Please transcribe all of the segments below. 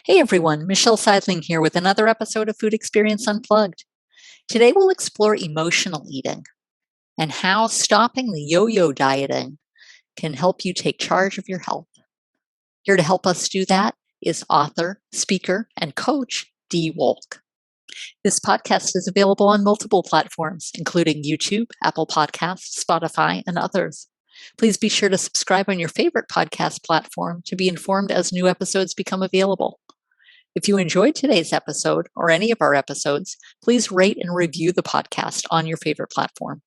Hey everyone, Michelle Seidling here with another episode of Food Experience Unplugged. Today we'll explore emotional eating and how stopping the yo-yo dieting can help you take charge of your health. Here to help us do that is author, speaker, and coach Dee Wolk. This podcast is available on multiple platforms, including YouTube, Apple Podcasts, Spotify, and others. Please be sure to subscribe on your favorite podcast platform to be informed as new episodes become available. If you enjoyed today's episode or any of our episodes, please rate and review the podcast on your favorite platform.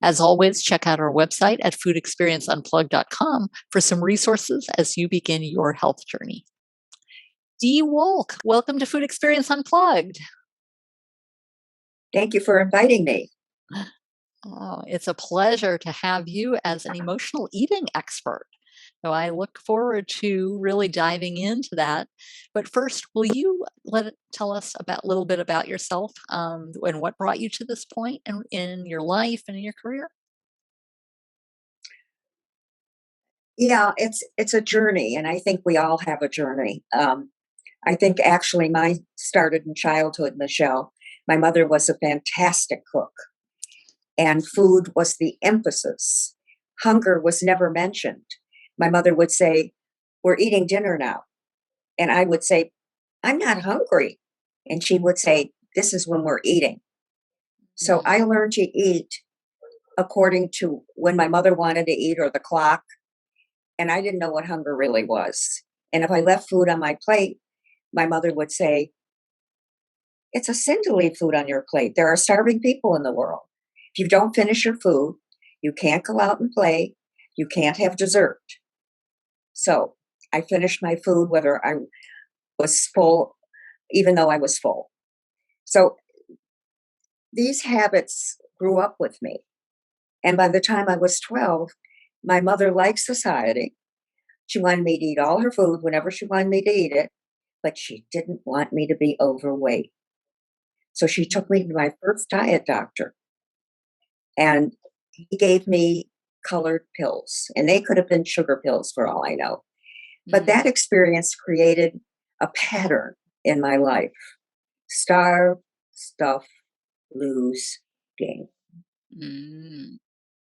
As always, check out our website at foodexperienceunplugged.com for some resources as you begin your health journey. Dee Wolk, welcome to Food Experience Unplugged. Thank you for inviting me. Oh, it's a pleasure to have you as an emotional eating expert. So I look forward to really diving into that. But first, will you tell us a little bit about yourself and what brought you to this point in your life and in your career? Yeah, it's a journey, and I think we all have a journey. I think actually mine started in childhood, Michelle. My mother was a fantastic cook, and food was the emphasis. Hunger was never mentioned. My mother would say, "We're eating dinner now." And I would say, "I'm not hungry." And she would say, "This is when we're eating." So I learned to eat according to when my mother wanted to eat or the clock. And I didn't know what hunger really was. And if I left food on my plate, my mother would say, "It's a sin to leave food on your plate. There are starving people in the world. If you don't finish your food, you can't go out and play. You can't have dessert." So I finished my food whether I was full, even though I was full. So these habits grew up with me. And by the time I was 12, my mother liked society. She wanted me to eat all her food whenever she wanted me to eat it, but she didn't want me to be overweight. So she took me to my first diet doctor, and he gave me colored pills, and they could have been sugar pills for all I know. But that experience created a pattern in my life: starve, stuff, lose, gain.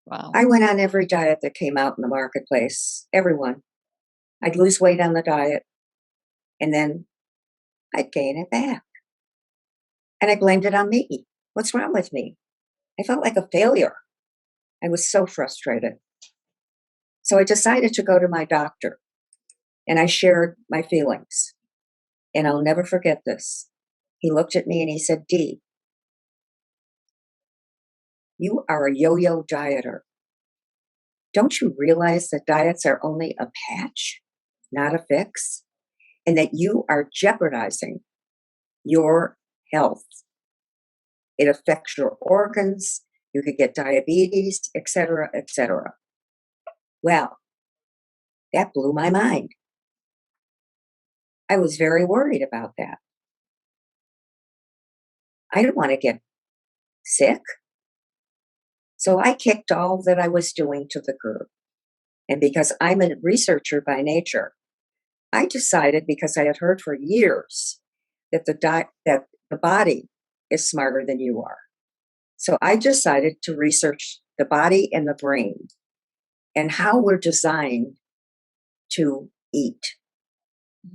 Wow. I went on every diet that came out in the marketplace, everyone. I'd lose weight on the diet, and then I'd gain it back. And I blamed it on me. What's wrong with me? I felt like a failure. I was so frustrated. So I decided to go to my doctor, and I shared my feelings. And I'll never forget this. He looked at me and he said, "Dee, you are a yo-yo dieter. Don't you realize that diets are only a patch, not a fix? And that you are jeopardizing your health. It affects your organs. You could get diabetes, etc., etc." Well, that blew my mind. I was very worried about that. I didn't want to get sick. So I kicked all that I was doing to the curb. And because I'm a researcher by nature, I decided, because I had heard for years that that the body is smarter than you are. So I decided to research the body and the brain and how we're designed to eat,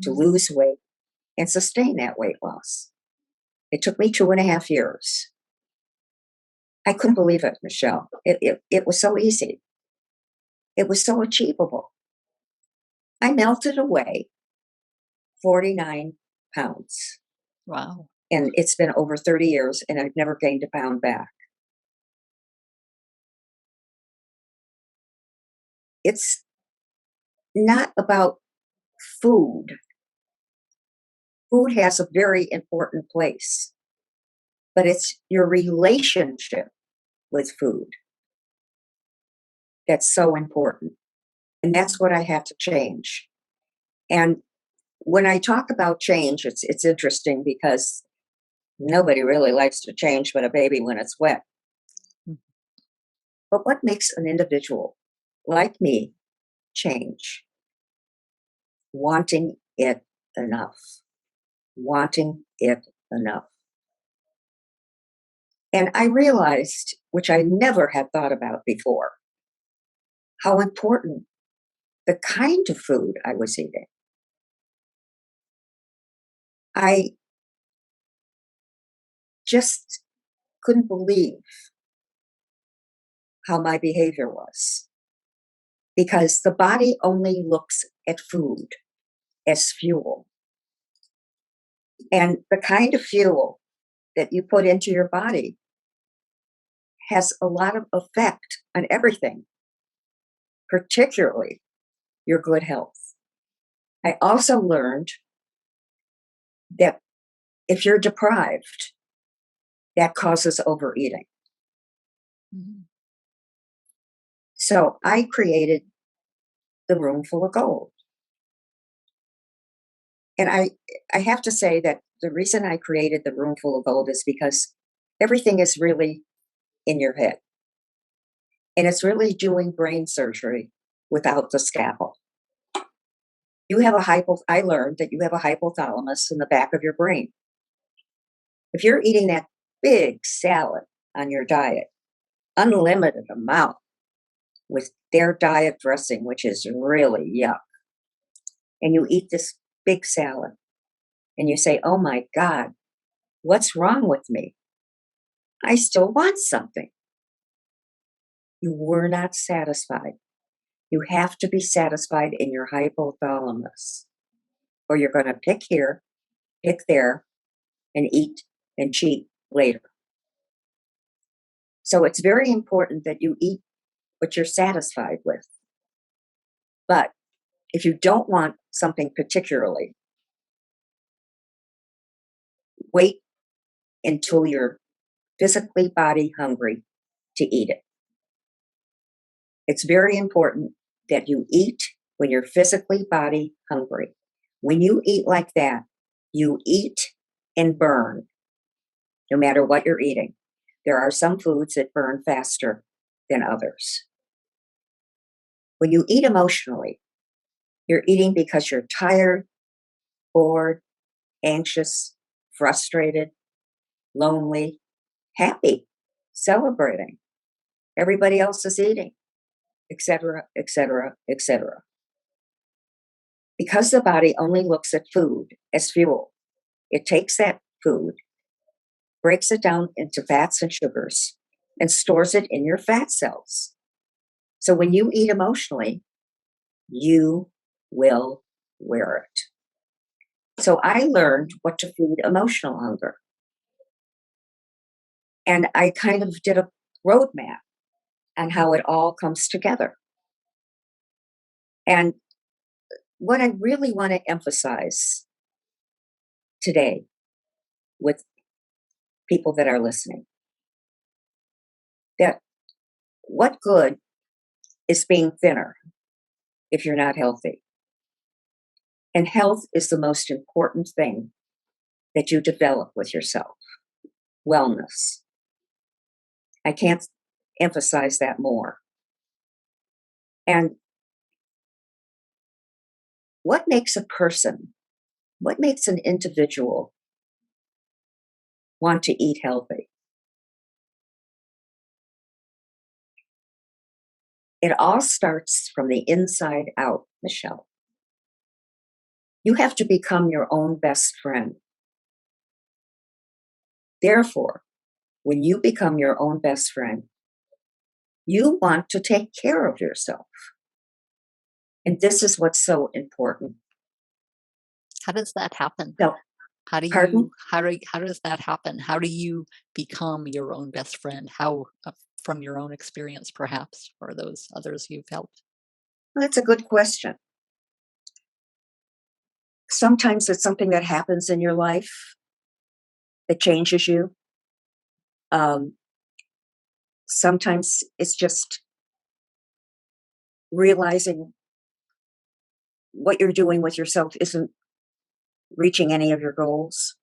to lose weight, and sustain that weight loss. It took me 2.5 years. I couldn't believe it, Michelle. It was so easy. It was so achievable. I melted away 49 pounds. Wow. And it's been over 30 years, and I've never gained a pound back. It's not about food. Food has a very important place, but it's your relationship with food that's so important. And that's what I have to change. And when I talk about change, it's interesting because nobody really likes to change but a baby when it's wet. But what makes an individual like me change? Wanting it enough. wanting it enough. And I realized, which I never had thought about before, how important the kind of food I was eating. I just couldn't believe how my behavior was, because the body only looks at food as fuel. And the kind of fuel that you put into your body has a lot of effect on everything, particularly your good health. I also learned that if you're deprived, that causes overeating. Mhm. So I created the room full of gold. And I have to say that the reason I created the room full of gold is because everything is really in your head. And it's really doing brain surgery without the scalpel. I learned that you have a hypothalamus in the back of your brain. If you're eating that big salad on your diet, unlimited amount with their diet dressing, which is really yuck, and you eat this big salad and you say, oh my God, what's wrong with me? I still want something. You were not satisfied. You have to be satisfied in your hypothalamus, or you're going to pick here, pick there, and eat and cheat later. So it's very important that you eat what you're satisfied with. But if you don't want something particularly, wait until you're physically body hungry to eat it. It's very important that you eat when you're physically body hungry. When you eat like that, you eat and burn, no matter what you're eating. There are some foods that burn faster than others. When you eat emotionally, you're eating because you're tired, bored, anxious, frustrated, lonely, happy, celebrating. Everybody else is eating, etc., etc., etc. Because the body only looks at food as fuel, it takes that food, breaks it down into fats and sugars, and stores it in your fat cells. So when you eat emotionally, you will wear it. So I learned what to feed emotional hunger. And I kind of did a roadmap on how it all comes together. And what I really want to emphasize today with people that are listening, that what good is being thinner if you're not healthy? And health is the most important thing that you develop with yourself. Wellness. I can't emphasize that more. And what makes what makes an individual want to eat healthy? It all starts from the inside out, Michelle. You have to become your own best friend. Therefore, when you become your own best friend, you want to take care of yourself. And this is what's so important. How does that happen? So, How do pardon? you how does that happen? How do you become your own best friend? How from your own experience perhaps, or those others you've helped? Well, that's a good question. Sometimes it's something that happens in your life that changes you. Um, Sometimes it's just realizing what you're doing with yourself isn't reaching any of your goals.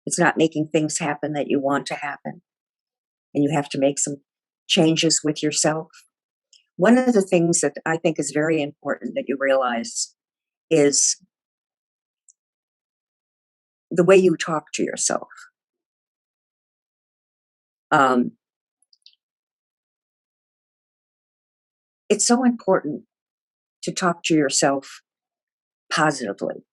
It's not making things happen that you want to happen. And you have to make some changes with yourself. One of the things that I think is very important that you realize is the way you talk to yourself. Um, it's so important to talk to yourself positively.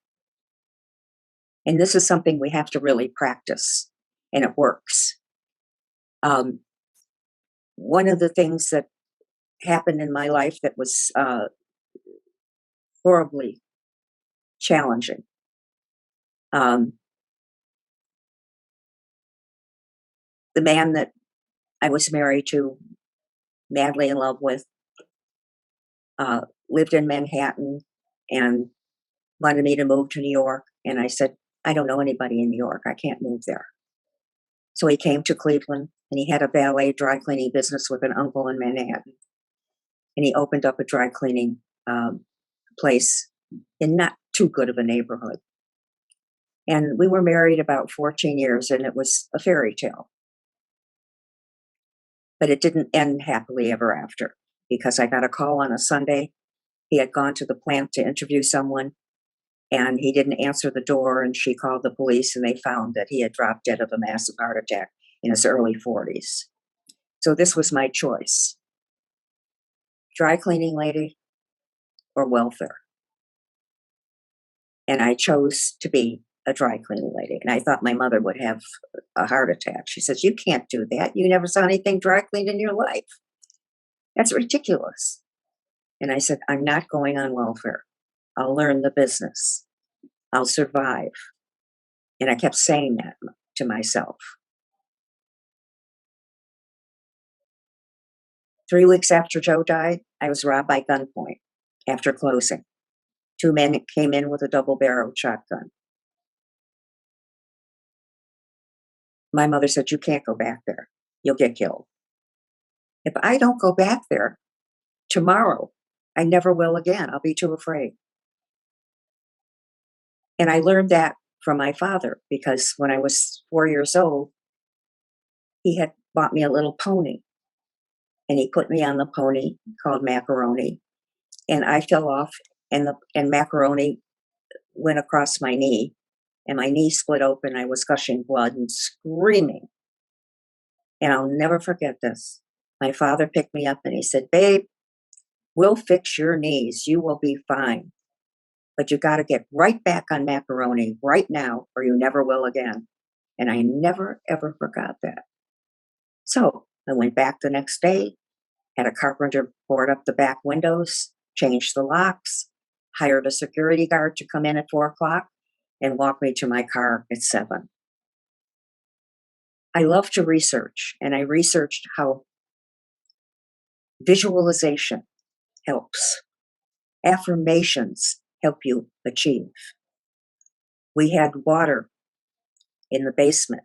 And this is something we have to really practice, and it works. Um, one of the things that happened in my life that was horribly challenging. The man that I was married to, madly in love with, lived in Manhattan and wanted me to move to New York. And I said, I don't know anybody in New York. I can't move there. So he came to Cleveland, and he had a valet dry cleaning business with an uncle in Manhattan. And he opened up a dry cleaning place in not too good of a neighborhood. And we were married about 14 years, and it was a fairy tale. But it didn't end happily ever after, because I got a call on a Sunday. He had gone to the plant to interview someone, and he didn't answer the door, and she called the police, and they found that he had dropped dead of a massive heart attack in his early 40s. So this was my choice: dry cleaning lady or welfare. And I chose to be a dry cleaning lady. And I thought my mother would have a heart attack. She says, you can't do that. You never saw anything dry cleaned in your life. That's ridiculous. And I said, I'm not going on welfare. I'll learn the business. I'll survive. And I kept saying that to myself. 3 weeks after Joe died, I was robbed by gunpoint after closing. 2 men came in with a double-barreled shotgun. My mother said, you can't go back there. You'll get killed. If I don't go back there tomorrow, I never will again. I'll be too afraid. And I learned that from my father, because when I was 4 years old, he had bought me a little pony. And he put me on the pony called Macaroni. And I fell off, and Macaroni went across my knee. And my knee split open. I was gushing blood and screaming. And I'll never forget this. My father picked me up and he said, babe, we'll fix your knees. You will be fine. But you got to get right back on Macaroni right now, or you never will again. And I never, ever forgot that. So I went back the next day, had a carpenter board up the back windows, changed the locks, hired a security guard to come in at 4 o'clock and walk me to my car at 7. I love to research, and I researched how visualization helps. Affirmations help you achieve. We had water in the basement,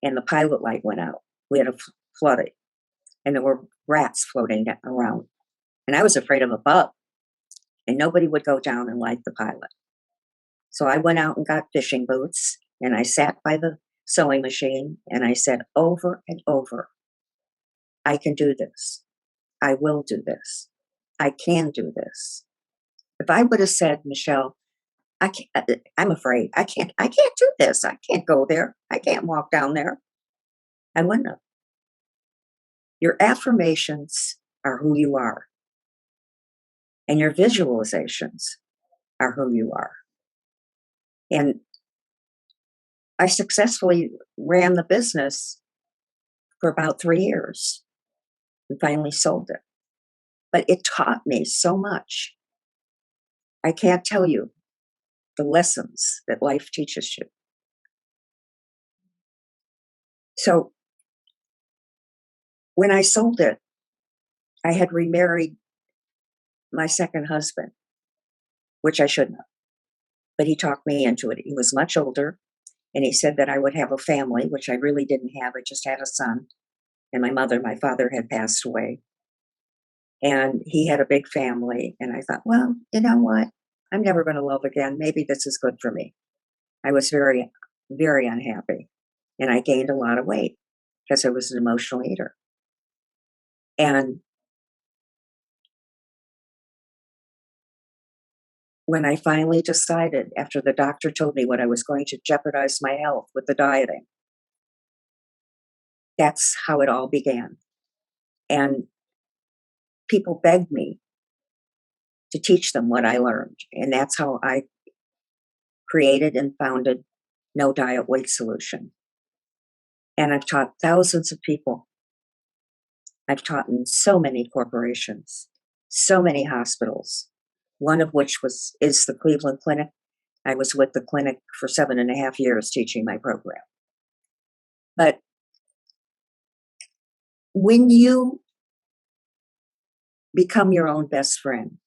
and the pilot light went out. We had a flooding, and there were rats floating around. And I was afraid of a bug, and nobody would go down and light the pilot. So I went out and got fishing boots, and I sat by the sewing machine, and I said over and over, I can do this. I will do this. I can do this. If I would have said, Michelle, I'm afraid. I can't do this. I can't go there. I can't walk down there. I wouldn't have. Your affirmations are who you are. And your visualizations are who you are. And I successfully ran the business for about 3 years and finally sold it. But it taught me so much. I can't tell you the lessons that life teaches you. So when I sold it, I had remarried my second husband, which I shouldn't have. But he talked me into it. He was much older, and he said that I would have a family, which I really didn't have. I just had a son, and my father had passed away. And he had a big family, and I thought, well, you know what? I'm never going to love again. Maybe this is good for me. I was very, very unhappy, and I gained a lot of weight because I was an emotional eater. And when I finally decided, after the doctor told me what I was going to jeopardize my health with the dieting, that's how it all began. And people begged me to teach them what I learned. And that's how I created and founded No Diet Weight Solution. And I've taught thousands of people. I've taught in so many corporations, so many hospitals, one of which is the Cleveland Clinic. I was with the clinic for 7.5 years teaching my program. But when you become your own best friend,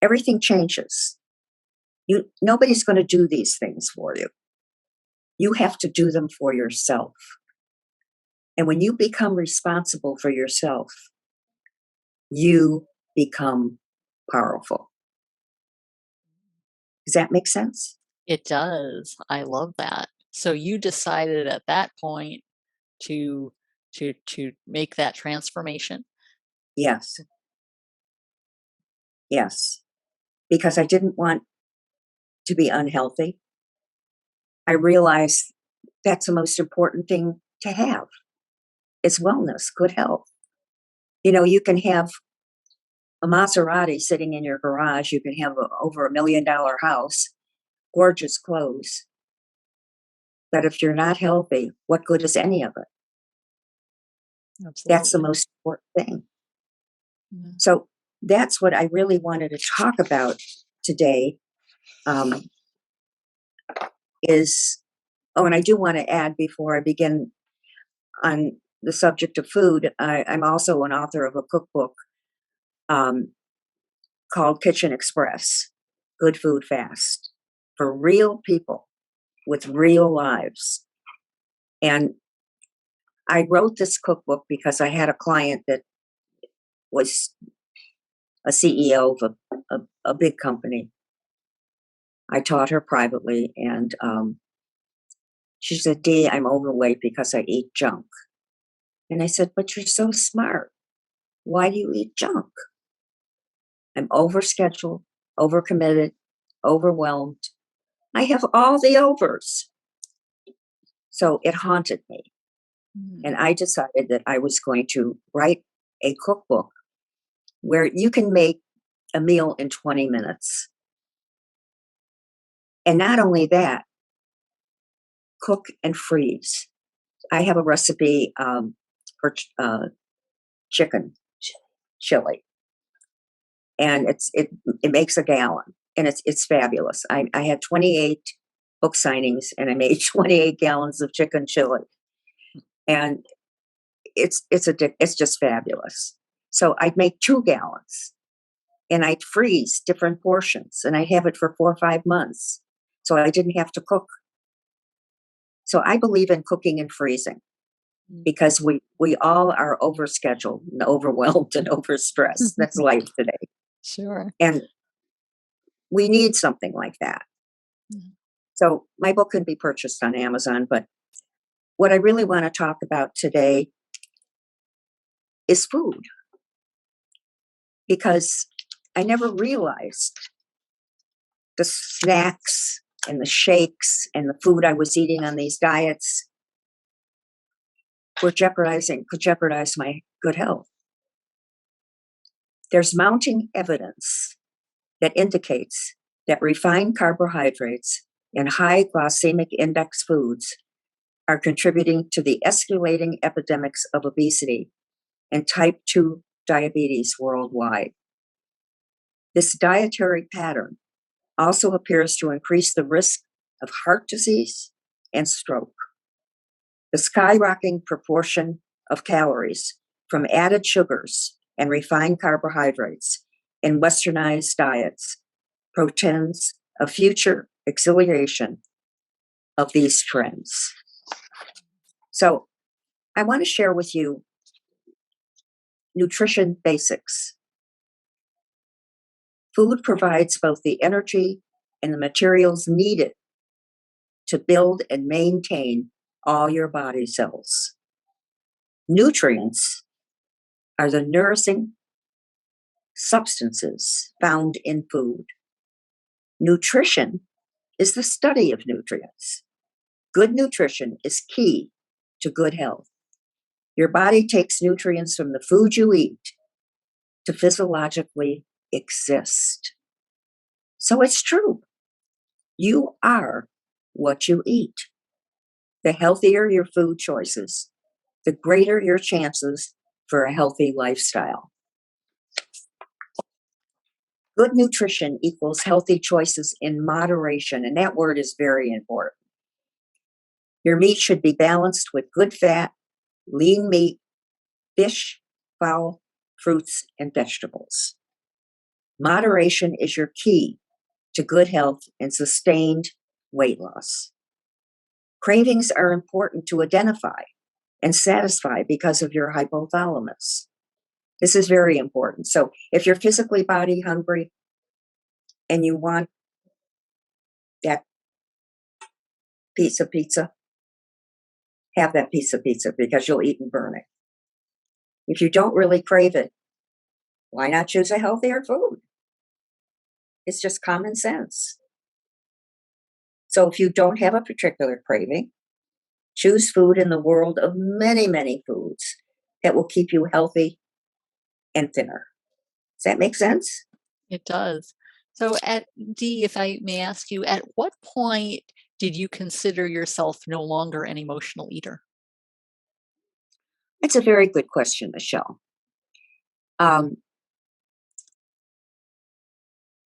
everything changes. Nobody's going to do these things for you. You have to do them for yourself. And when you become responsible for yourself, you become powerful. Does that make sense? It does. I love that. So you decided at that point to make that transformation? Yes. Yes. Because I didn't want to be unhealthy. I realized that's the most important thing to have is wellness, good health. You can have a Maserati sitting in your garage. You can have over $1 million house, gorgeous clothes. But if you're not healthy, what good is any of it? Absolutely. That's the most important thing. Yeah. So that's what I really wanted to talk about today. And I do want to add before I begin on the subject of food, I'm also an author of a cookbook called Kitchen Express, Good Food Fast, for real people with real lives. And I wrote this cookbook because I had a client that was a CEO of a big company. I taught her privately, and she said, Dee, I'm overweight because I eat junk. And I said, but you're so smart. Why do you eat junk? I'm overscheduled, overcommitted, overwhelmed. I have all the overs. So it haunted me. And I decided that I was going to write a cookbook where you can make a meal in 20 minutes. And not only that, cook and freeze. I have a recipe for chicken chili, and it makes a gallon, and it's fabulous. I had 28 book signings, and I made 28 gallons of chicken chili, and it's just fabulous. So I'd make 2 gallons, and I'd freeze different portions, and I'd have it for 4 or 5 months, so I didn't have to cook. So I believe in cooking and freezing, because we all are overscheduled and overwhelmed and overstressed. That's life today. Sure. And we need something like that. So my book can be purchased on Amazon, but what I really want to talk about today is food, because I never realized the snacks and the shakes and the food I was eating on these diets could jeopardize my good health. There's mounting evidence that indicates that refined carbohydrates and high glycemic index foods are contributing to the escalating epidemics of obesity and type 2 diabetes worldwide. This dietary pattern also appears to increase the risk of heart disease and stroke. The skyrocketing proportion of calories from added sugars and refined carbohydrates in westernized diets portends a future acceleration of these trends. So I want to share with you nutrition basics. Food provides both the energy and the materials needed to build and maintain all your body cells. Nutrients are the nourishing substances found in food. Nutrition is the study of nutrients. Good nutrition is key to good health. Your body takes nutrients from the food you eat to physiologically exist. So it's true. You are what you eat. The healthier your food choices, the greater your chances for a healthy lifestyle. Good nutrition equals healthy choices in moderation, and that word is very important. Your meat should be balanced with good fat, lean meat, fish, fowl, fruits, and vegetables. Moderation is your key to good health and sustained weight loss. Cravings are important to identify and satisfy because of your hypothalamus. This is very important. So if you're physically body hungry and you want that piece of pizza, have that piece of pizza because you'll eat and burn it. If you don't really crave it, why not choose a healthier food? It's just common sense. So if you don't have a particular craving, choose food in the world of many, many foods that will keep you healthy and thinner. Does that make sense? It does. So, Dee, if I may ask you, at what point did you consider yourself no longer an emotional eater? It's a very good question, Michelle.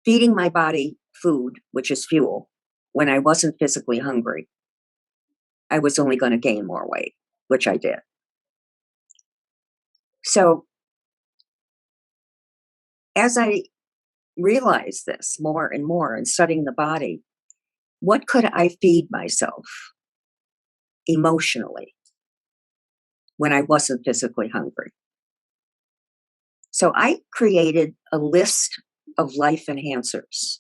Feeding my body food, which is fuel, when I wasn't physically hungry, I was only going to gain more weight, which I did. So as I realized this more and more in studying the body, what could I feed myself emotionally when I wasn't physically hungry? So I created a list of life enhancers.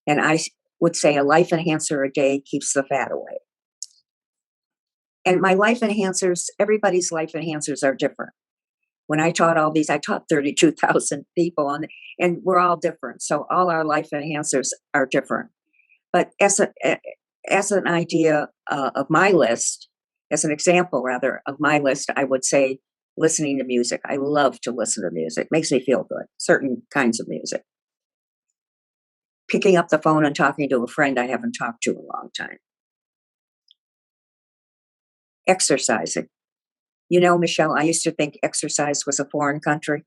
And I would say a life enhancer a day keeps the fat away. And my life enhancers, everybody's life enhancers are different. When I taught all these, I taught 32,000 people, and we're all different. So all our life enhancers are different. But as an idea of my list, as an example rather of my list, I would say listening to music. I love to listen to music. Makes me feel good. Certain kinds of music. Picking up the phone and talking to a friend I haven't talked to in a long time. Exercising. You know, Michelle, I used to think exercise was a foreign country.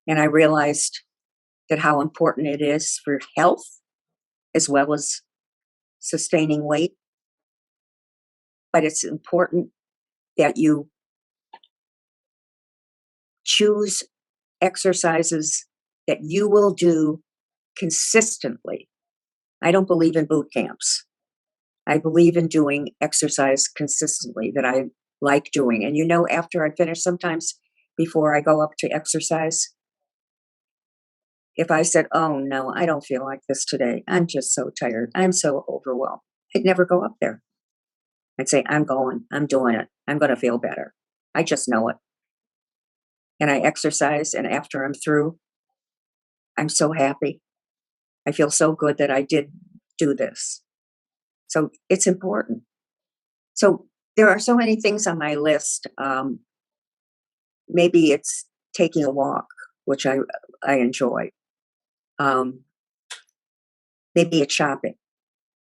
And I realized that how important it is for health as well as sustaining weight. But it's important that you choose exercises that you will do consistently. I don't believe in boot camps. I believe in doing exercise consistently that I like doing. And you know, after I finish, sometimes before I go up to exercise, if I said, oh no, I don't feel like this today, I'm just so tired, I'm so overwhelmed, I'd never go up there. I'd say, I'm going, I'm doing it, I'm going to feel better. I just know it. And I exercise, and after I'm through, I'm so happy. I feel so good that I did do this. So it's important. So there are so many things on my list. Maybe it's taking a walk, which I enjoy. Maybe it's shopping,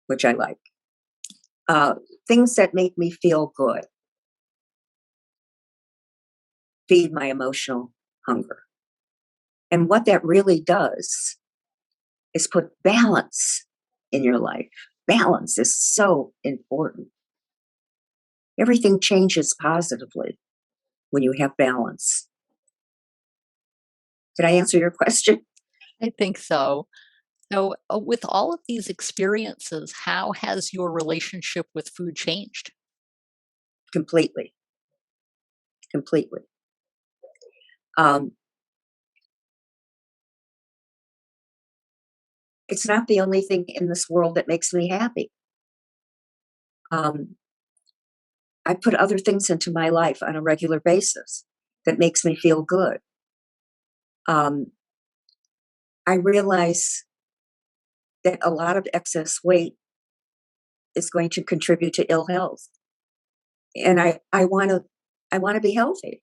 which I like. Things that make me feel good feed my emotional hunger. And what that really does is put balance in your life. Balance is so important. Everything changes positively when you have balance. Did I answer your question? I think so. So, with all of these experiences, how has your relationship with food changed? Completely. Completely. Um, it's not the only thing in this world that makes me happy. I put other things into my life on a regular basis that makes me feel good. I realize that a lot of excess weight is going to contribute to ill health. And I want to be healthy.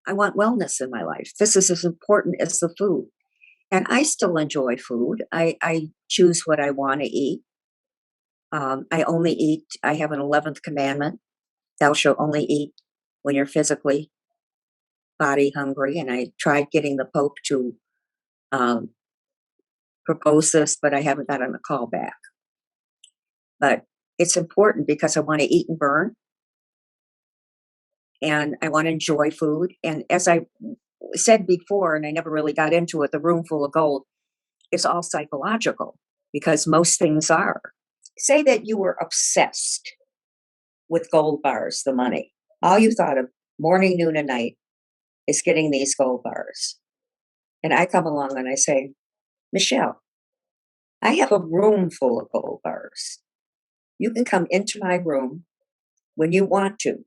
I want wellness in my life. This is as important as the food. And I still enjoy food. I choose what I want to eat. I only eat, I have an 11th commandment. Thou shalt only eat when you're physically body hungry. And I tried getting the Pope to um, propose this, but I haven't gotten a call back. But it's important because I want to eat and burn, and I want to enjoy food. And as I said before, and I never really got into it, the room full of gold is all psychological because most things are. Say that you were obsessed with gold bars, the money. All you thought of morning, noon, and night is getting these gold bars. And I come along and I say, Michelle, I have a room full of gold bars. You can come into my room when you want to.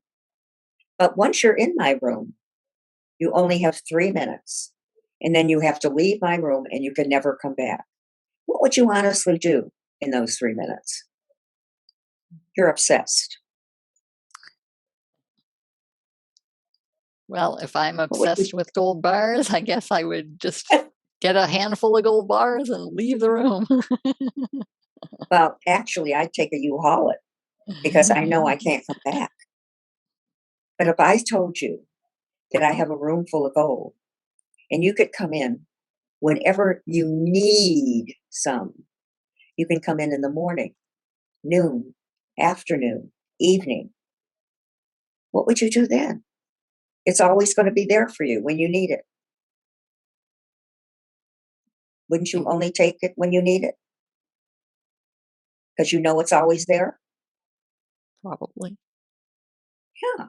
But once you're in my room, you only have 3 minutes. And then you have to leave my room and you can never come back. What would you honestly do in those 3 minutes? You're obsessed. Well, if I'm What would obsessed with gold bars, I guess I would just get a handful of gold bars and leave the room. Well, actually, I'd take a U-Haul it because I know I can't come back. But if I told you that I have a room full of gold and you could come in whenever you need some, you can come in the morning, noon, afternoon, evening. What would you do then? It's always going to be there for you when you need it. Wouldn't you only take it when you need it? Because you know it's always there? Probably. Yeah,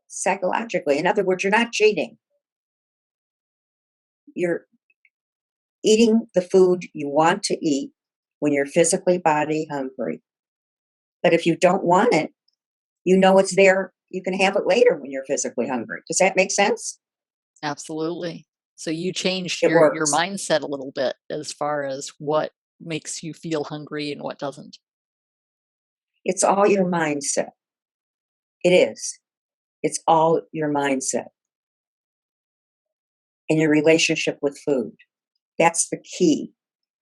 psychologically. In other words, you're not cheating. You're eating the food you want to eat when you're physically body hungry. But if you don't want it, you know it's there. You can have it later when you're physically hungry. Does that make sense? Absolutely. So you changed It your works. mindset a little bit as far as what makes you feel hungry and what doesn't. It's all your mindset. It is. It's all your mindset and your relationship with food. That's the key.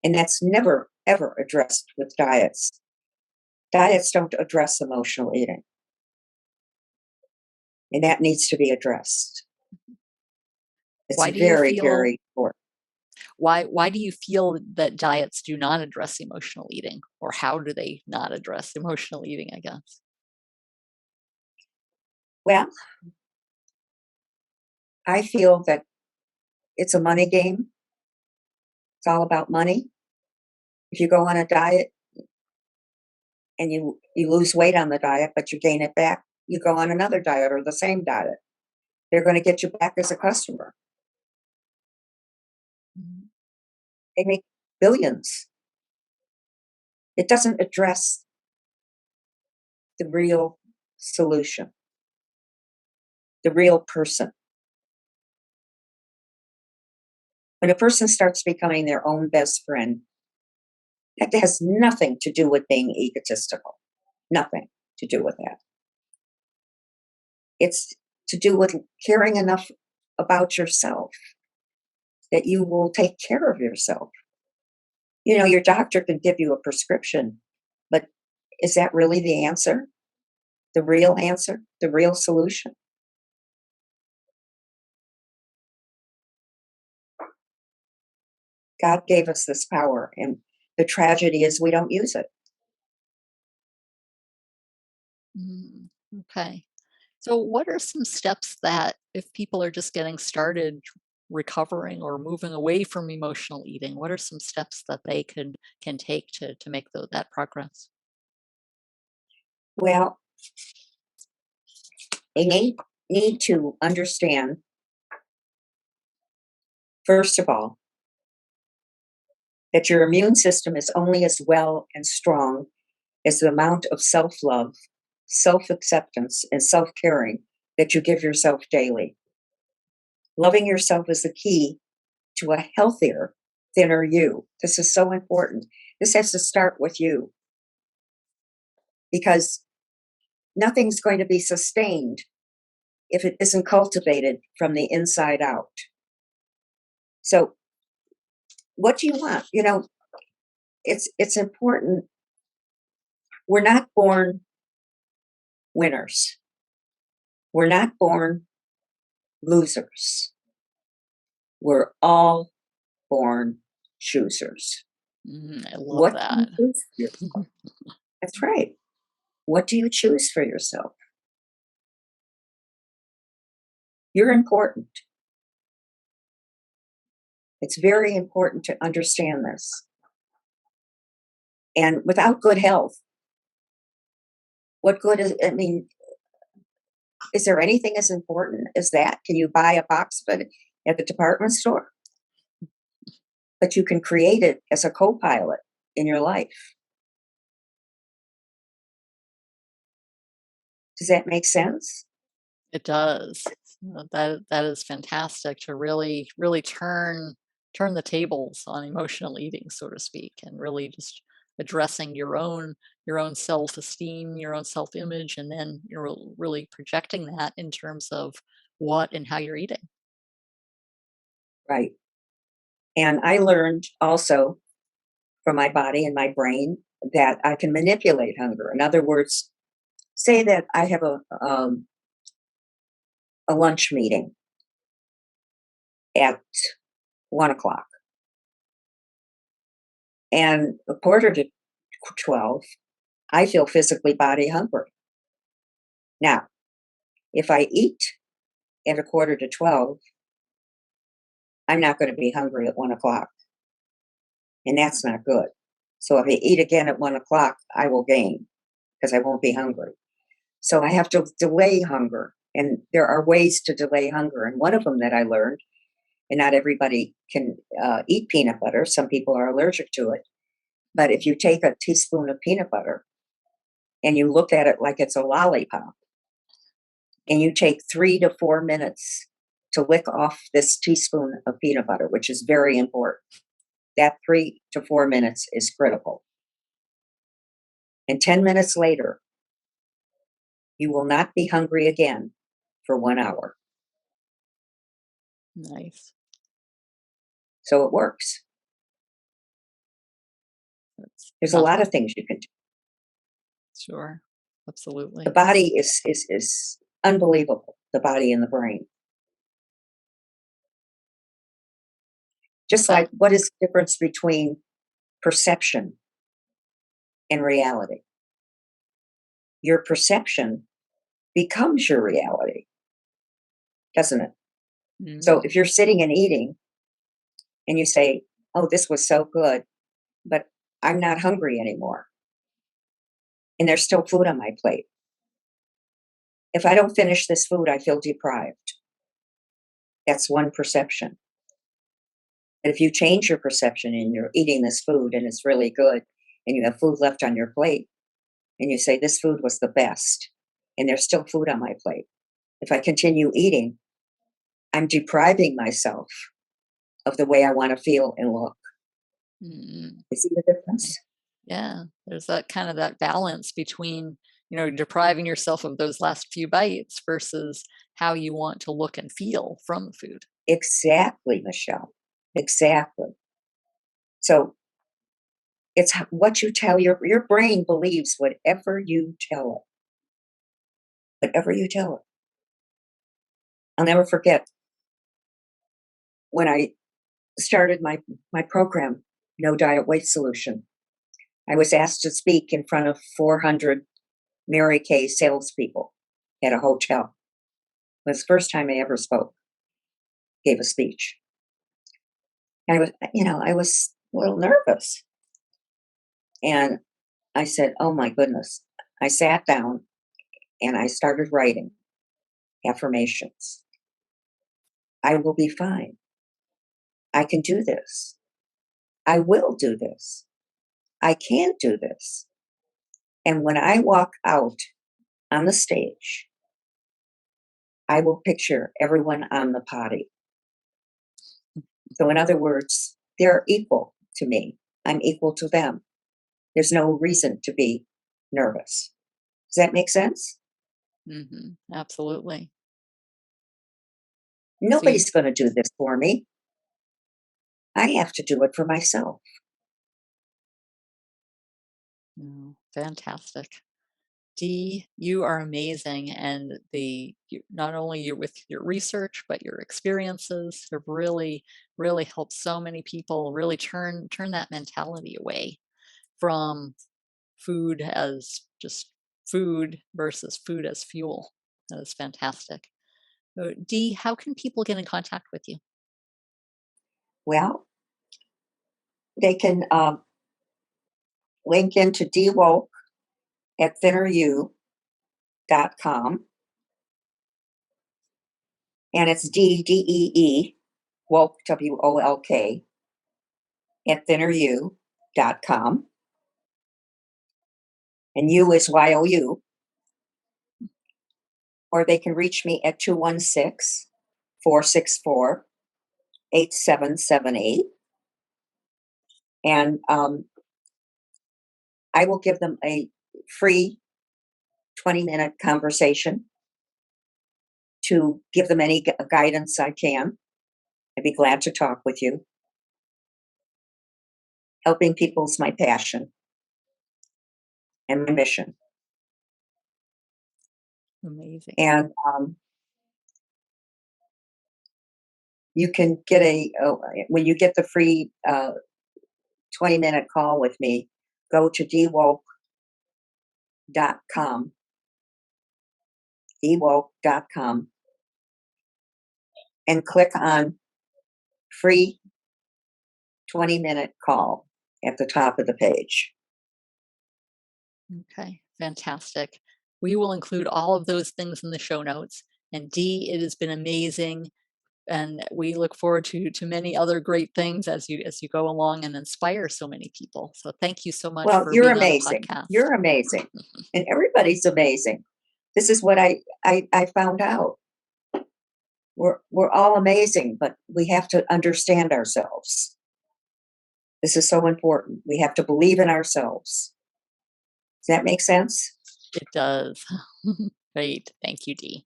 And that's never, ever addressed with diets. Diets don't address emotional eating. And that needs to be addressed. It's Why do you very, feel very important. why do you feel that diets do not address emotional eating, or how do they not address emotional eating, I guess? Well, I feel that it's a money game. It's all about money. If you go on a diet and you lose weight on the diet, but you gain it back, you go on another diet or the same diet. They're going to get you back as a customer. Mhm. They make billions. It doesn't address the real solution, the real person. When a person starts becoming their own best friend, that has nothing to do with being egotistical. Nothing to do with that. It's to do with caring enough about yourself that you will take care of yourself. You know, your doctor can give you a prescription, but is that really the answer? The real answer? The real solution? God gave us this power, and the tragedy is we don't use it. Mm, okay. So, what are some steps that, if people are just getting started recovering or moving away from emotional eating, what are some steps that they can take to make that progress? Well, they need to understand, first of all, that your immune system is only as well and strong as the amount of self love, self acceptance, and self caring that you give yourself daily. Loving yourself is the key to a healthier, thinner you. This is so important. This has to start with you because nothing's going to be sustained if it isn't cultivated from the inside out. So, what do you want? It's important. We're not born winners. We're not born losers. We're all born choosers. I love What do you that. choose for yourself? That's right. What do you choose for yourself? You're important. It's very important to understand this. And without good health, what good is, I mean, is there anything as important as that? Can you buy a box of it at the department store? But you can create it as a co pilot in your life. Does that make sense? It does. That is fantastic to really turn the tables on emotional eating, so to speak, and really just addressing your own self-esteem, your own self-image, and then you're really projecting that in terms of what and how you're eating. Right. And I learned also from my body and my brain that I can manipulate hunger. In other words, say that I have a lunch meeting at 1 o'clock and a quarter to 12, I feel physically body hungry. Now, if I eat at a quarter to 12, I'm not going to be hungry at 1 o'clock. And that's not good. So if I eat again at 1 o'clock, I will gain because I won't be hungry. So I have to delay hunger. And there are ways to delay hunger. And one of them that I learned, and not everybody can eat peanut butter, some people are allergic to it. But if you take a teaspoon of peanut butter and you look at it like it's a lollipop, and you take 3 to 4 minutes to lick off this teaspoon of peanut butter, which is very important, that 3 to 4 minutes is critical. And 10 minutes later, you will not be hungry again for 1 hour. Nice. So it works. There's a lot of things you can do. Sure. Absolutely. The body is unbelievable, the body and the brain. Just like what is the difference between perception and reality? Your perception becomes your reality, doesn't it? So if you're sitting and eating and you say, oh, this was so good, but I'm not hungry anymore, and there's still food on my plate. If I don't finish this food, I feel deprived. That's one perception. But if you change your perception and you're eating this food and it's really good and you have food left on your plate and you say, this food was the best and there's still food on my plate. If I continue eating, I'm depriving myself of the way I want to feel and look. Mm. You see the difference? Yeah, there's that kind of that balance between, depriving yourself of those last few bites versus how you want to look and feel from the food. Exactly, Michelle. Exactly. So it's what you tell your brain believes whatever you tell it. Whatever you tell it. I'll never forget when I started my program, No Diet Weight Solution. I was asked to speak in front of 400 Mary Kay salespeople at a hotel. It was the first time I ever spoke, gave a speech. And I was a little nervous. And I said, oh my goodness. I sat down and I started writing affirmations. I will be fine. I can do this. I will do this. I can do this. And when I walk out on the stage, I will picture everyone on the potty So, in other words, they're equal to me. I'm equal to them. There's no reason to be nervous. Does that make sense? Absolutely. So you, Nobody's going to do this for me. I have to do it for myself. fantastic. Dee, you are amazing, and not only with your research but your experiences have really helped so many people really turn that mentality away from food as just food versus food as fuel. That is fantastic. Dee, how can people get in contact with you? Well, they can link into Dee Wolk at thinneryou.com. And it's Dee, Wolk, WOLK, at thinneryou.com. And you is YOU. Or they can reach me at 216-464-8778. And I will give them a free 20-minute conversation to give them any guidance I can. I'd be glad to talk with you. Helping people is my passion and my mission. Amazing. And you can get when you get the free 20-minute call with me, go to dewolk.com, dewolk.com, and click on free 20-minute call at the top of the page. Okay, fantastic. We will include all of those things in the show notes. And Dee, it has been amazing, and we look forward to many other great things as you go along and inspire so many people. So thank you so much Well, for you're being on the amazing. podcast. You're amazing. And everybody's amazing. This is what I found out. We're all amazing, but we have to understand ourselves. This is so important. We have to believe in ourselves. Does that make sense? It does. Great. Thank you, Dee.